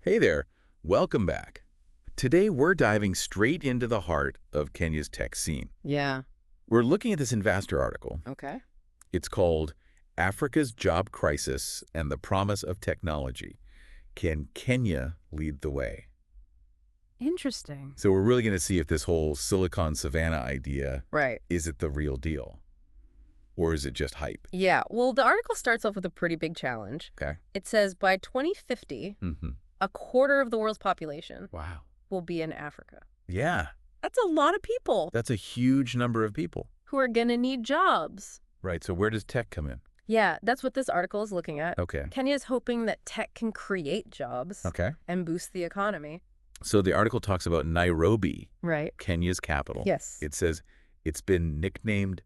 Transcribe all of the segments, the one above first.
Hey there, welcome back. Today we're diving straight into the heart of Kenya's tech scene. Yeah. We're looking at this Investor article. Okay. It's called Africa's Job Crisis and the Promise of Technology. Can Kenya lead the way? Interesting. So we're really going to see if this whole Silicon Savannah idea, Right. is it the real deal? Or is it just hype? Yeah. Well, the article starts off with a pretty big challenge. Okay. It says by 2050, a quarter of the world's population Wow. will be in Africa. Yeah, That's a lot of people that's a huge number of people. who are going to need jobs. Right, so where does tech come in? Yeah, that's what this article is looking at. Okay. Kenya is hoping that tech can create jobs Okay. and boost the economy. So the article talks about Nairobi, Right. Kenya's capital. Yes. It says it's been nicknamed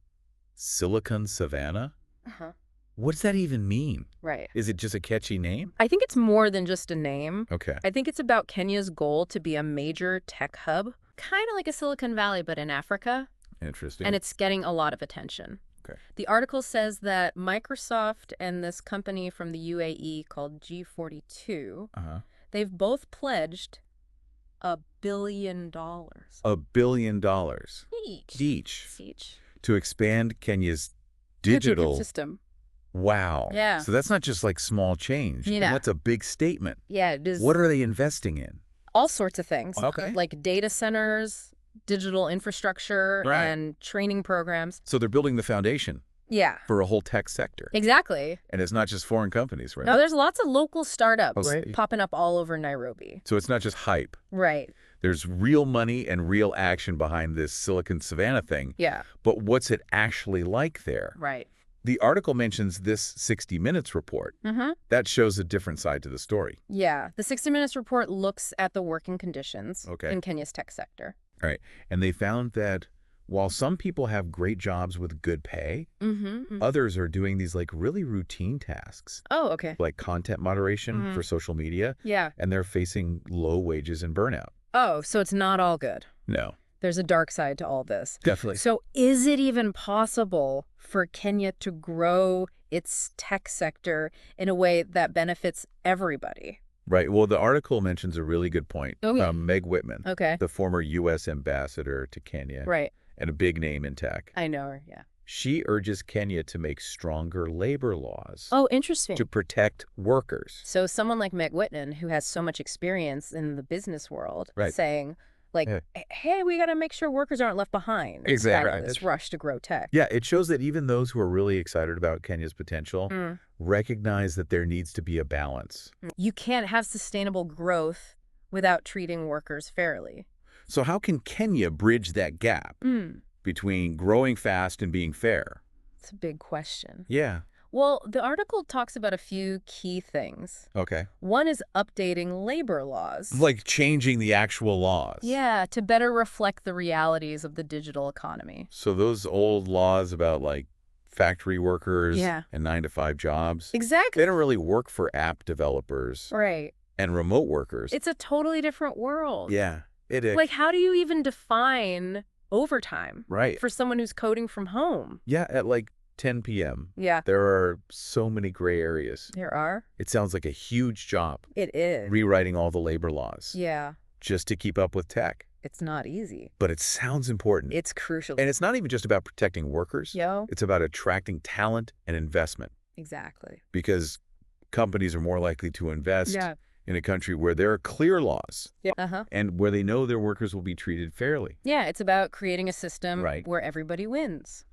Silicon Savannah. Uh-huh. What does that even mean? Right. Is it just a catchy name? I think it's more than just a name. Okay. I think it's about Kenya's goal to be a major tech hub, kind of like a Silicon Valley, but in Africa. Interesting. And it's getting a lot of attention. Okay. The article says that Microsoft and this company from the UAE called G42, Uh-huh. they've both pledged $1 billion $1 billion each each to expand Kenya's digital. system. Wow. Yeah. So that's not just like small change. Yeah. That's a big statement. Yeah, it is What are they investing in? all sorts of things. Okay. Like data centers, digital infrastructure, Right. and training programs. So they're building the foundation Yeah, for a whole tech sector. exactly. And it's not just foreign companies, right? Now, there's lots of local startups Right. popping up all over Nairobi. So it's not just hype. Right. There's real money and real action behind this Silicon Savannah thing. Yeah, But what's it actually like there? right. The article mentions this 60 Minutes report. Mm-hmm. That shows a different side to the story. Yeah, the 60 Minutes report looks at the working conditions Okay. in Kenya's tech sector. All right. And they found that while some people have great jobs with good pay, Mm-hmm. others are doing these like really routine tasks, Oh, okay. like content moderation Mhm. for social media, Yeah. and they're facing low wages and burnout. Oh, so it's not all good. No, There's a dark side to all this. definitely. So is it even possible for Kenya to grow its tech sector in a way that benefits everybody? Right. Well, the article mentions a really good point. Oh, yeah. Meg Whitman, Okay. the former U.S. ambassador to Kenya Right. and a big name in tech. I know her, yeah. She urges Kenya to make stronger labor laws Oh, interesting. to protect workers. So someone like Meg Whitman, who has so much experience in the business world, Right. saying, like, Yeah. hey, we got to make sure workers aren't left behind. Exactly. Kind of this rush to grow tech. Yeah, it shows that even those who are really excited about Kenya's potential Mm. recognize that there needs to be a balance. You can't have sustainable growth without treating workers fairly. So how can Kenya bridge that gap between growing fast and being fair? It's a big question. Yeah. Well, the article talks about a few key things. Okay. One is updating labor laws. Like changing the actual laws. Yeah, to better reflect the realities of the digital economy. So those old laws about like factory workers Yeah. and 9-to-5 jobs, Exactly. they don't really work for app developers Right. and remote workers. It's a totally different world. Yeah, it is. Like, how do you even define overtime Right. for someone who's coding from home? Yeah, at like 10 p.m. Yeah, There are so many gray areas. there are. It sounds like a huge job It is. rewriting all the labor laws Yeah, just to keep up with tech. it's not easy. But it sounds important. It's crucial. And it's not even just about protecting workers. Yo, It's about attracting talent and investment exactly. because companies are more likely to invest Yeah. in a country where there are clear laws Yeah. Uh-huh. and where they know their workers will be treated fairly. Yeah, it's about creating a system Right. where everybody wins.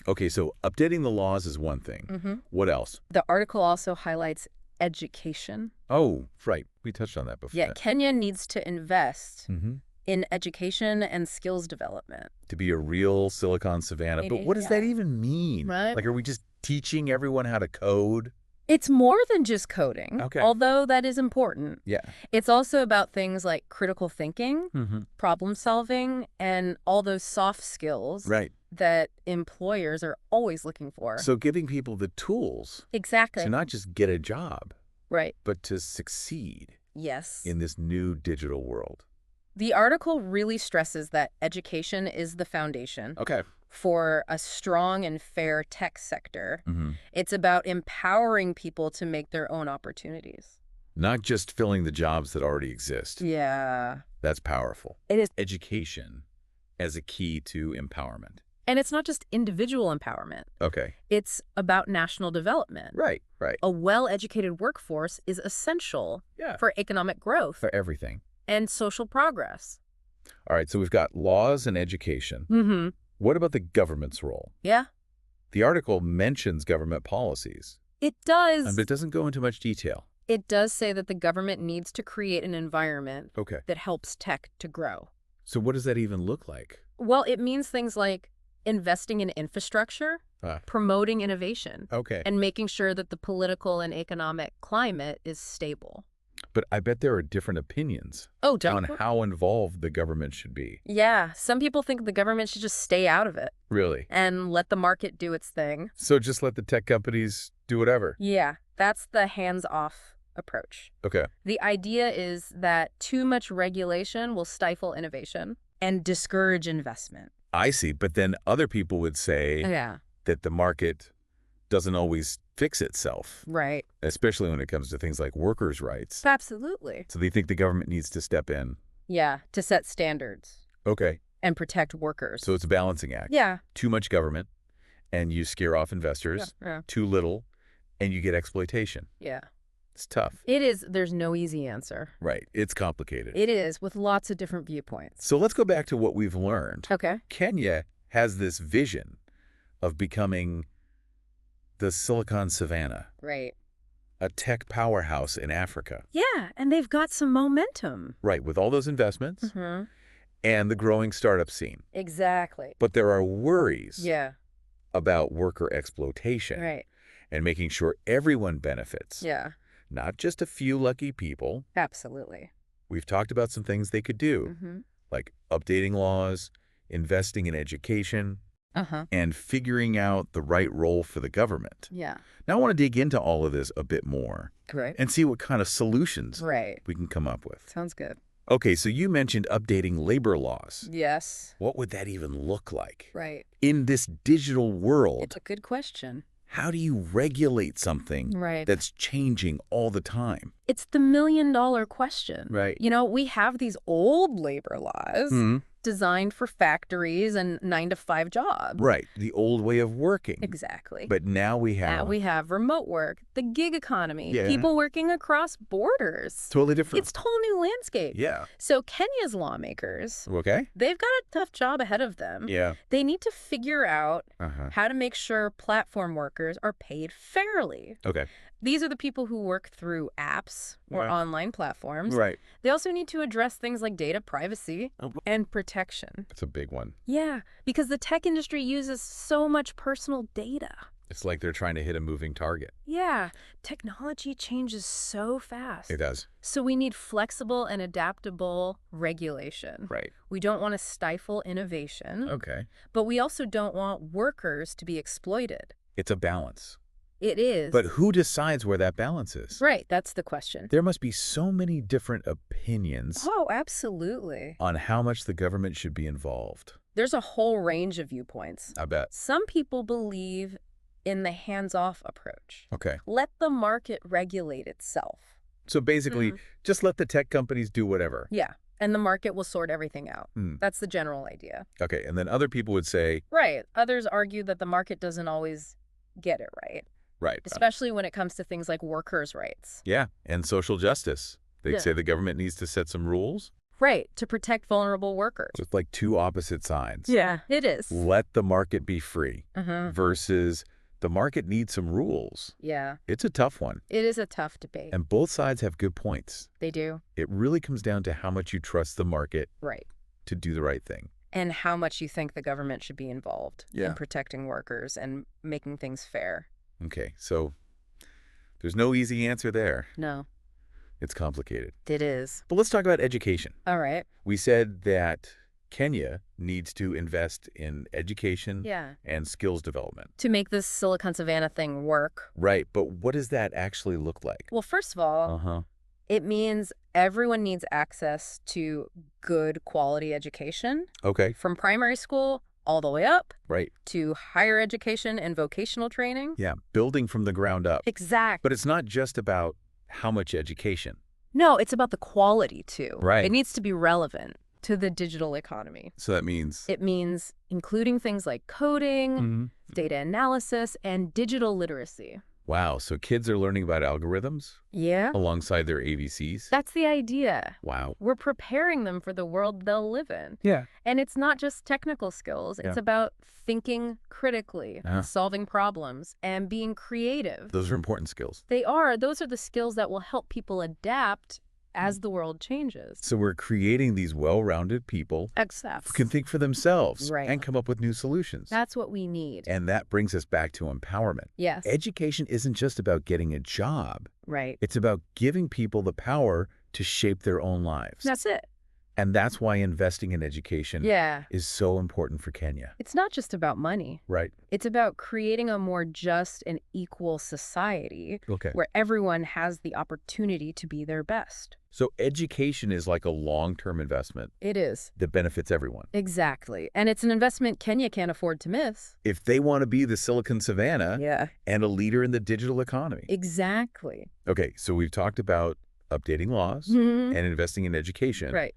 Okay, so updating the laws is one thing. Mm-hmm. What else? The article also highlights education. Oh, right. We touched on that before. Yeah, Kenya needs to invest Mm-hmm. in education and skills development. To be a real Silicon Savannah. But what does that even mean? Right. Like, are we just teaching everyone how to code? It's more than just coding, Okay. although that is important. Yeah. It's also about things like critical thinking, Mm-hmm. problem solving, and all those soft skills Right. that employers are always looking for. So giving people the tools Exactly. to not just get a job, Right. but to succeed Yes. in this new digital world. The article really stresses that education is the foundation Okay. for a strong and fair tech sector. Mm-hmm. It's about empowering people to make their own opportunities. Not just filling the jobs that already exist. Yeah. That's powerful. It is. Education as a key to empowerment. And it's not just individual empowerment. Okay. It's about national development. Right, right. A well-educated workforce is essential Yeah. for economic growth For everything. and social progress. All right, so we've got laws and education. Mm-hmm. What about the government's role? Yeah, The article mentions government policies, it does. but it doesn't go into much detail. It does say that the government needs to create an environment Okay. that helps tech to grow. So what does that even look like? Well, it means things like investing in infrastructure, promoting innovation, Okay. and making sure that the political and economic climate is stable. But I bet there are different opinions Oh, on how involved the government should be. Yeah, some people think the government should just stay out of it Really? and let the market do its thing. So just let the tech companies do whatever. Yeah, that's the hands-off approach. Okay. The idea is that too much regulation will stifle innovation and discourage investment. I see. But then other people would say Yeah, that the market doesn't always fix itself, right. especially when it comes to things like workers' rights. Absolutely. So they think the government needs to step in. Yeah, to set standards Okay. and protect workers. So it's a balancing act. Yeah. Too much government, and you scare off investors. Yeah. Too little, and you get exploitation. Yeah. It's tough. It is. There's no easy answer. Right. It's complicated. It is, with lots of different viewpoints. So let's go back to what we've learned. Okay. Kenya has this vision of becoming the Silicon Savannah, Right. a tech powerhouse in Africa. Yeah, and they've got some momentum. Right, with all those investments Mm-hmm. and the growing startup scene. Exactly. But there are worries Yeah. about worker exploitation Right. and making sure everyone benefits, Yeah. not just a few lucky people. Absolutely. We've talked about some things they could do, Mm-hmm. like updating laws, investing in education, Uh-huh. and figuring out the right role for the government. Yeah. Now, I want to dig into all of this a bit more Great. and see what kind of solutions Right. we can come up with. Sounds good. Okay, so you mentioned updating labor laws. Yes. What would that even look like? Right. In this digital world, It's a good question. how do you regulate something Right. that's changing all the time? It's the million-dollar question. Right. You know, we have these old labor laws designed for factories and 9-to-5 jobs. Right, the old way of working. Exactly. But now we Now have we have remote work, the gig economy, Yeah. people working across borders. totally different. It's a whole new landscape. Yeah. So Kenya's lawmakers, Okay. they've got a tough job ahead of them. Yeah. They need to figure out Uh-huh. how to make sure platform workers are paid fairly. Okay. These are the people who work through apps or Right. online platforms. Right. They also need to address things like data privacy and protection. That's a big one. Yeah, because the tech industry uses so much personal data. It's like they're trying to hit a moving target. Yeah, technology changes so fast. It does. So we need flexible and adaptable regulation. Right. We don't want to stifle innovation, Okay. but we also don't want workers to be exploited. It's a balance. It is. But who decides where that balance is? Right, that's the question. There must be so many different opinions Oh, absolutely. on how much the government should be involved. There's a whole range of viewpoints. I bet. Some people believe in the hands-off approach. Okay. Let the market regulate itself. So basically, just let the tech companies do whatever. Yeah, and the market will sort everything out. Hmm. That's the general idea. Okay. And then other people would say, Right. Others argue that the market doesn't always get it right, right. especially when it comes to things like workers' rights. Yeah. And social justice. They'd Yeah. say the government needs to set some rules. Right, to protect vulnerable workers. So it's like two opposite sides. Yeah, it is. Let the market be free Uh-huh. versus the market needs some rules. Yeah, It's a tough one. it is a tough debate. And both sides have good points. They do. It really comes down to how much you trust the market Right. to do the right thing. And how much you think the government should be involved Yeah. in protecting workers and making things fair. Okay, so there's no easy answer there. No, It's complicated. it is. But let's talk about education. All right. We said that Kenya needs to invest in education Yeah. and skills development. To make this Silicon Savannah thing work, Right, but what does that actually look like? well, first of all, Uh-huh. it means everyone needs access to good quality education Okay, from primary school all the way up right. to higher education and vocational training. Yeah, building from the ground up. Exactly. But it's not just about how much education. No, it's about the quality, too. Right. It needs to be relevant to the digital economy. So that means... It means including things like coding, Mhm. data analysis, and digital literacy. Wow, so kids are learning about algorithms Yeah, alongside their ABCs? that's the idea. Wow. We're preparing them for the world they'll live in. Yeah. And it's not just technical skills. It's Yeah. about thinking critically, Uh-huh. solving problems, and being creative. Those are important skills. They are. Those are the skills that will help people adapt as the world changes. So we're creating these well-rounded people Except who can think for themselves Right. and come up with new solutions. that's what we need. And that brings us back to empowerment. Yes. Education isn't just about getting a job. Right. It's about giving people the power to shape their own lives. That's it. And that's why investing in education Yeah. is so important for Kenya. It's not just about money. Right. It's about creating a more just and equal society Okay. where everyone has the opportunity to be their best. So education is like a long-term investment It is. that benefits everyone. Exactly. And it's an investment Kenya can't afford to miss. If they want to be the Silicon Savannah Yeah. and a leader in the digital economy. Exactly. Okay, so we've talked about updating laws Mhm. and investing in education. Right.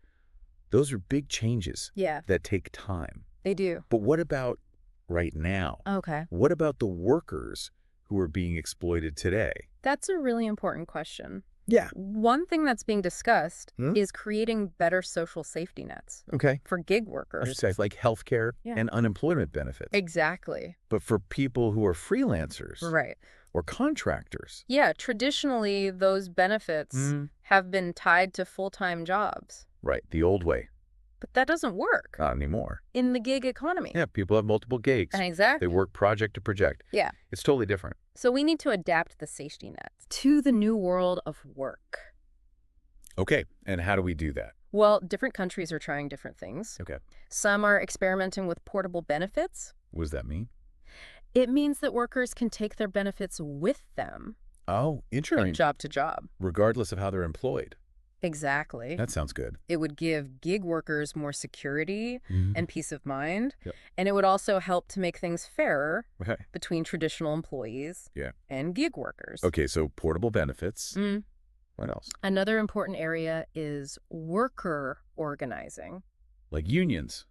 Those are big changes Yeah, that take time. they do. But what about right now? Okay. What about the workers who are being exploited today? That's a really important question. Yeah. One thing that's being discussed Hmm? is creating better social safety nets Okay. for gig I should workers. say like healthcare Yeah. and unemployment benefits. Exactly. But for people who are freelancers Right. or contractors. Yeah, traditionally, those benefits Mhm. have been tied to full-time jobs. Right, the old way. But that doesn't work Not anymore. in the gig economy. Yeah, people have multiple gigs. Exactly. They work project to project. Yeah. It's totally different. So we need to adapt the safety nets to the new world of work. Okay, and how do we do that? Well, different countries are trying different things. Okay. Some are experimenting with portable benefits. What does that mean? It means that workers can take their benefits with them Oh, from interesting. job to job. Regardless of how they're employed. Exactly. That sounds good. It would give gig workers more security Mhm. and peace of mind. Yep. And it would also help to make things fairer Okay. between traditional employees Yeah. and gig workers. Okay, so portable benefits. Mm. What else? Another important area is worker organizing. Like unions,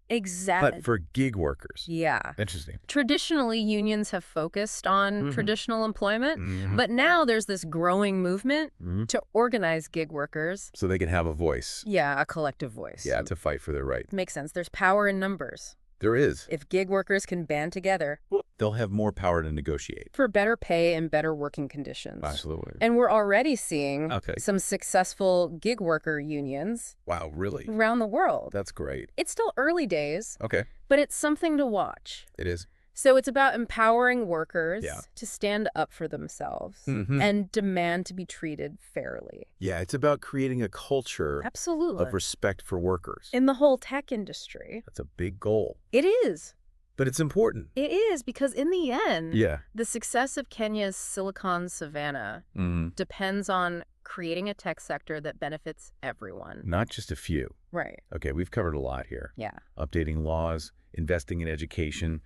Exactly. but for gig workers. Yeah. Interesting. Traditionally, unions have focused on Mhm. traditional employment, Mhm. but now there's this growing movement Mhm. to organize gig workers. So they can have a voice. Yeah, a collective voice. Yeah, to fight for their rights. Makes sense. There's power in numbers. There is. If gig workers can band together They'll have more power to negotiate. for better pay and better working conditions. Absolutely. And we're already seeing Okay. some successful gig worker unions Wow, really? around the world. That's great. It's still early days, Okay, but it's something to watch. it is. So it's about empowering workers Yeah. to stand up for themselves Mhm. and demand to be treated fairly. Yeah, it's about creating a culture Absolutely. of respect for workers. In the whole tech industry. That's a big goal, It is. but it's important. It is because in the end, Yeah. the success of Kenya's Silicon Savannah Mm-hmm. depends on creating a tech sector that benefits everyone. Not just a few. Right. Okay, we've covered a lot here. Yeah. Updating laws, investing in education,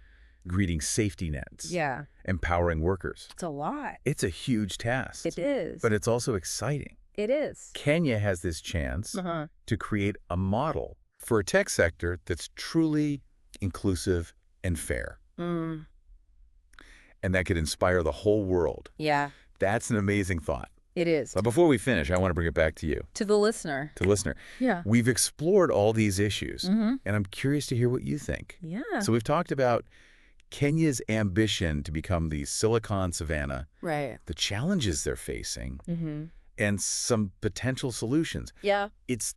creating safety nets, Yeah. empowering workers. It's a lot. It's a huge task. It is. But it's also exciting. It is. Kenya has this chance Uh-huh. to create a model for a tech sector that's truly inclusive and fair, Mm. and that could inspire the whole world. Yeah, That's an amazing thought. it is. But before we finish, I want to bring it back to you, To the listener. to the listener. Yeah. We've explored all these issues, Mm-hmm. and I'm curious to hear what you think. Yeah. So we've talked about Kenya's ambition to become the Silicon Savannah, Right. the challenges they're facing, Mm-hmm. and some potential solutions. Yeah. It's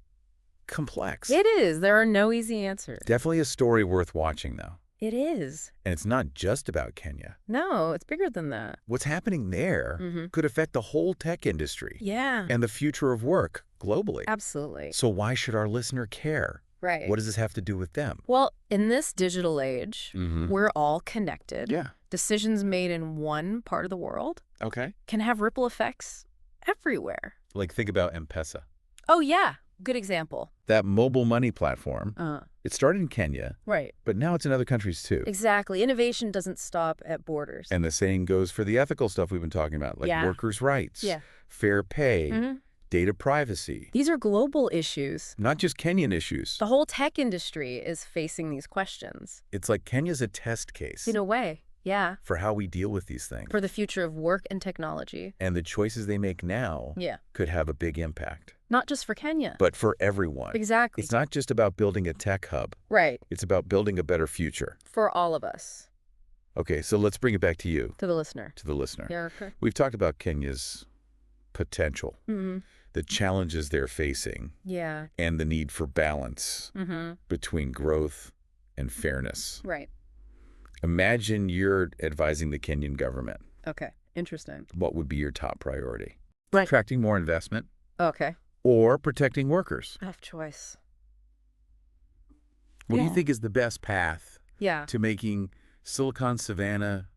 complex. It is. There are no easy answers. Definitely a story worth watching, though. It is. And it's not just about Kenya. No, it's bigger than that. What's happening there Mhm. could affect the whole tech industry Yeah. and the future of work globally. Absolutely. So why should our listener care? Right. What does this have to do with them? Well, in this digital age, Mm-hmm. we're all connected. Yeah. Decisions made in one part of the world Okay. can have ripple effects everywhere. Like think about M-Pesa. Oh, yeah. Good example. That mobile money platform, it started in Kenya, Right. but now it's in other countries too. Exactly. Innovation doesn't stop at borders. And the same goes for the ethical stuff we've been talking about, like Yeah. workers' rights, Yeah. fair pay, Mhm. data privacy. These are global issues. Not just Kenyan issues. The whole tech industry is facing these questions. It's like Kenya's a test case In a way, yeah, for how we deal with these things. for the future of work and technology. And the choices they make now Yeah. could have a big impact. Not just for Kenya. But for everyone. Exactly. It's not just about building a tech hub. Right. It's about building a better future. For all of us. Okay, so let's bring it back to you, To the listener. to the listener. Yeah, okay. We've talked about Kenya's potential, Mm-hmm. the challenges they're facing, Yeah. and the need for balance Mm-hmm. between growth and fairness. Right. Imagine you're advising the Kenyan government. Okay. Interesting. What would be your top priority? Right. Attracting more investment Okay. or protecting workers? I have choice. What do you Yeah. think is the best path Yeah. to making Silicon Savannah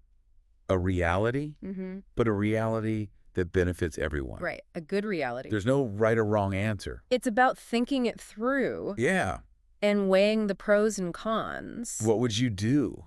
a reality, Mm-hmm. but a reality that benefits everyone? Right. A good reality. There's no right or wrong answer. It's about thinking it through Yeah. and weighing the pros and cons. What would you do?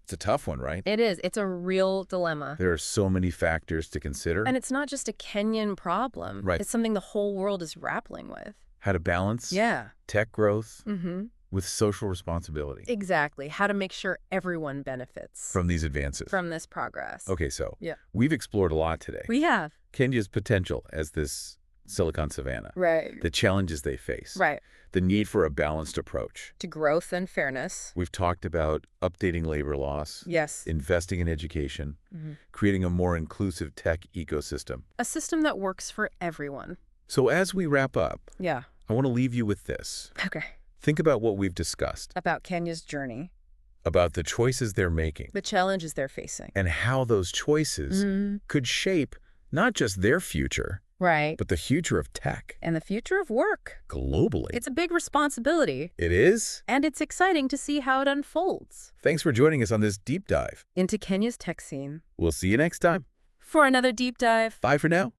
It's a tough one, right? It is. It's a real dilemma. There are so many factors to consider. And it's not just a Kenyan problem. Right. It's something the whole world is grappling with. How to balance Yeah. tech growth Mm-hmm. with social responsibility Exactly. How to make sure everyone benefits from these advances. from this progress. Okay, so Yeah. we've explored a lot today. We have. Kenya's potential as this Silicon Savannah, Right. the challenges they face, Right. the need for a balanced approach. To growth and fairness. We've talked about updating labor laws, Yes. investing in education, Mhm. creating a more inclusive tech ecosystem. A system that works for everyone. So as we wrap up, Yeah. I want to leave you with this. Okay. Think about what we've discussed, About Kenya's journey, about the choices they're making, the challenges they're facing. and how those choices could shape not just their future, Right. but the future of tech And the future of work. globally. It's a big responsibility, It is? and it's exciting to see how it unfolds. Thanks for joining us on this deep dive. Into Kenya's tech scene. We'll see you next time. For another deep dive. Bye for now.